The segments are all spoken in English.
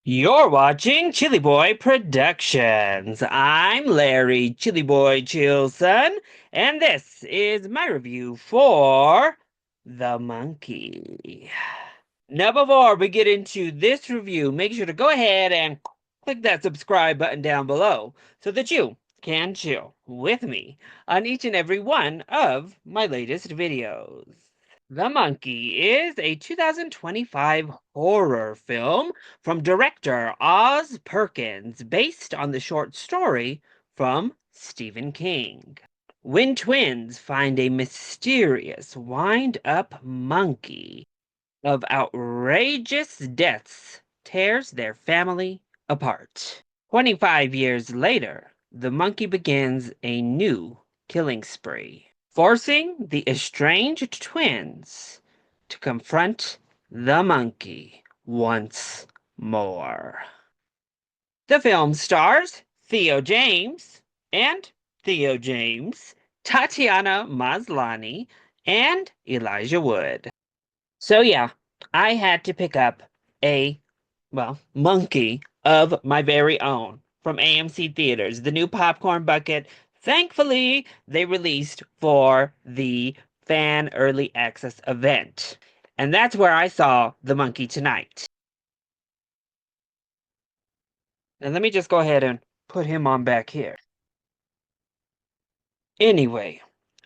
You're watching ChillyBoy Productions. I'm Larry ChillyBoy Chilson, and this is my review for The Monkey. Now, before we get into this review, make sure to go ahead and click that subscribe button down below so that you can chill with me on each and every one of my latest videos. The Monkey is a 2025 horror film from director Oz Perkins based on the short story from Stephen King. When twins find a mysterious wind-up monkey of outrageous deaths tears their family apart. 25 years later, the monkey begins a new killing spree, forcing the estranged twins to confront the monkey once more. The film stars Theo James and Theo James, Tatiana Maslany, and Elijah Wood. So yeah, I had to pick up a, monkey of my very own from AMC Theaters, the new popcorn bucket. Thankfully, they released for the fan early access event. And that's where I saw the monkey tonight. And let me just go ahead and put him on back here. Anyway,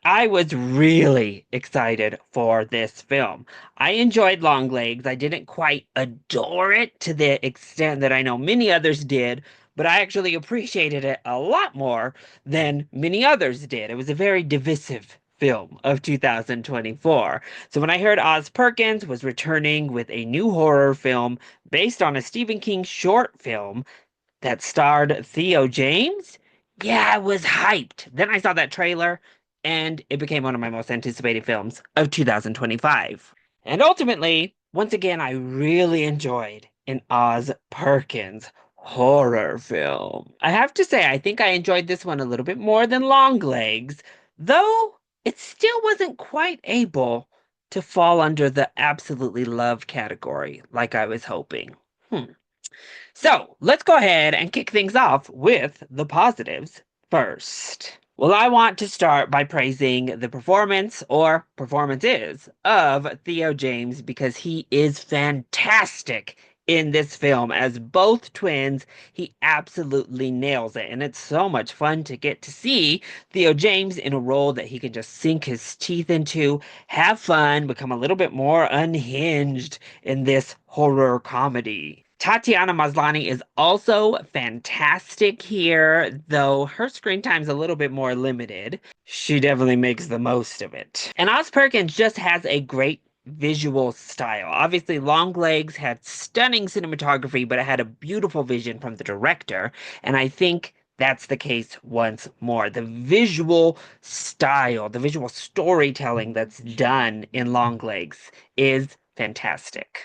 I was really excited for this film. I enjoyed Longlegs. I didn't quite adore it to the extent that I know many others did, but I actually appreciated it a lot more than many others did. It was a very divisive film of 2024. So when I heard Oz Perkins was returning with a new horror film based on a Stephen King short film that starred Theo James, yeah, I was hyped. Then I saw that trailer, and it became one of my most anticipated films of 2025. And ultimately, once again, I really enjoyed an Oz Perkins horror film. I have to say, I think I enjoyed this one a little bit more than Longlegs, though it still wasn't quite able to fall under the absolutely love category like I was hoping. So let's go ahead and kick things off with the positives first. Well, I want to start by praising the performance or performances of Theo James because he is fantastic in this film as both twins. He absolutely nails it. And it's so much fun to get to see Theo James in a role that he can just sink his teeth into, have fun, become a little bit more unhinged in this horror comedy. Tatiana Maslany is also fantastic here, though her screen time's a little bit more limited. She definitely makes the most of it. And Oz Perkins just has a great visual style. Obviously, Longlegs had stunning cinematography, but it had a beautiful vision from the director, and I think that's the case once more. The visual style, the visual storytelling that's done in Longlegs is fantastic.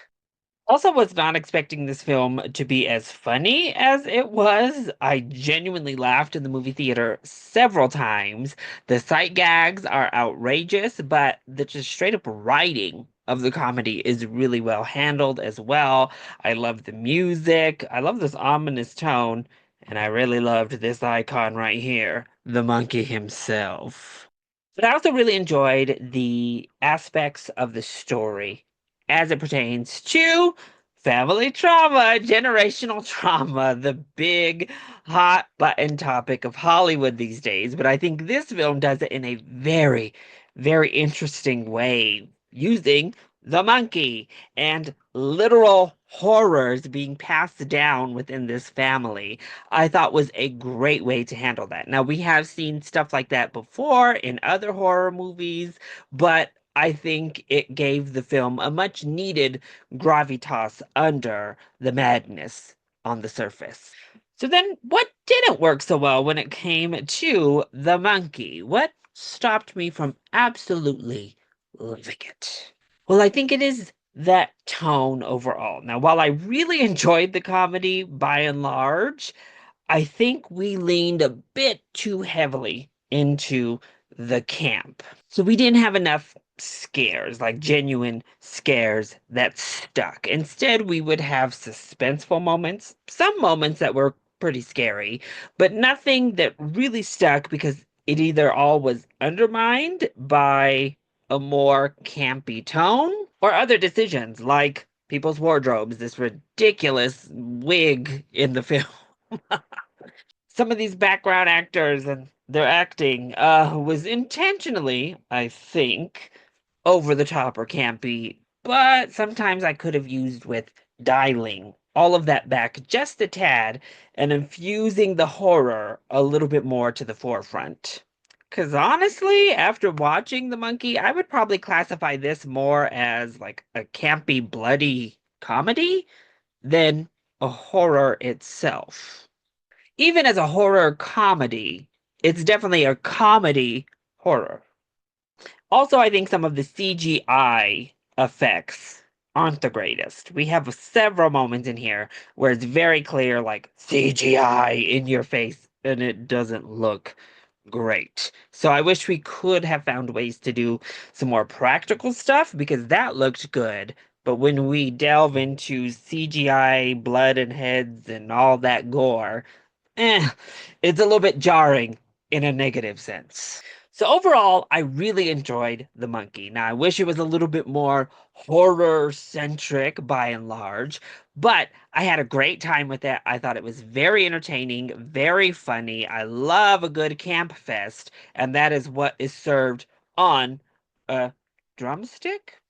Also, was not expecting this film to be as funny as it was. I genuinely laughed in the movie theater several times. The sight gags are outrageous, but the just straight up writing of the comedy is really well handled as well. I love the music. I love this ominous tone, and I really loved this icon right here, the monkey himself. But I also really enjoyed the aspects of the story as it pertains to family trauma, generational trauma, the big hot button topic of Hollywood these days. But I think this film does it in a very, very interesting way, using the monkey and literal horrors being passed down within this family. I thought was a great way to handle that. Now, we have seen stuff like that before in other horror movies, but I think it gave the film a much needed gravitas under the madness on the surface. So then, what didn't work so well when it came to the monkey? What stopped me from absolutely loving it? Well, I think it is that tone overall. Now, while I really enjoyed the comedy by and large, I think we leaned a bit too heavily into the camp. So we didn't have enough scares, like genuine scares that stuck. Instead, we would have suspenseful moments, some moments that were pretty scary, but nothing that really stuck because it either all was undermined by a more campy tone or other decisions like people's wardrobes, this ridiculous wig in the film. Some of these background actors and their acting was intentionally, I think, over the top or campy, but sometimes I could have used with dialing all of that back just a tad and infusing the horror a little bit more to the forefront. Because honestly, after watching The Monkey, I would probably classify this more as like a campy, bloody comedy than a horror itself. Even as a horror comedy, it's definitely a comedy horror. Also, I think some of the CGI effects aren't the greatest. We have several moments in here where it's very clear, like CGI in your face, and it doesn't look great. So I wish we could have found ways to do some more practical stuff because that looked good. But when we delve into CGI, blood and heads and all that gore, eh, it's a little bit jarring in a negative sense. So overall, I really enjoyed The Monkey. Now, I wish it was a little bit more horror centric by and large, but I had a great time with it. I thought it was very entertaining, very funny. I love a good camp fest, and that is what is served on a drumstick.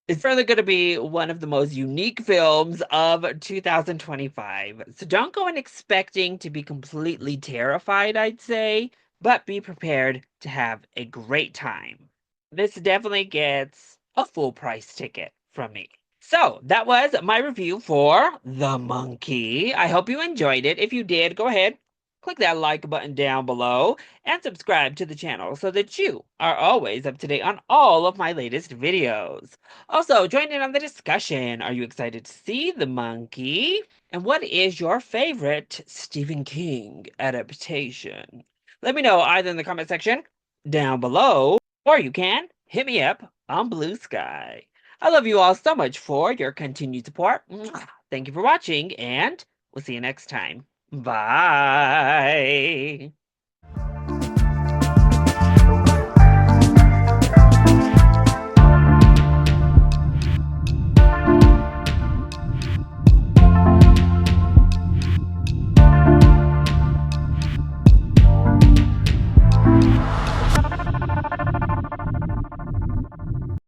It's further going to be one of the most unique films of 2025. So don't go in expecting to be completely terrified, I'd say, but be prepared to have a great time. This definitely gets a full price ticket from me. So that was my review for The Monkey. I hope you enjoyed it. If you did, go ahead, click that like button down below and subscribe to the channel so that you are always up to date on all of my latest videos. Also, join in on the discussion. Are you excited to see The Monkey? And what is your favorite Stephen King adaptation? Let me know either in the comment section down below, or you can hit me up on Blue Sky. I love you all so much for your continued support. Thank you for watching, and we'll see you next time. Bye.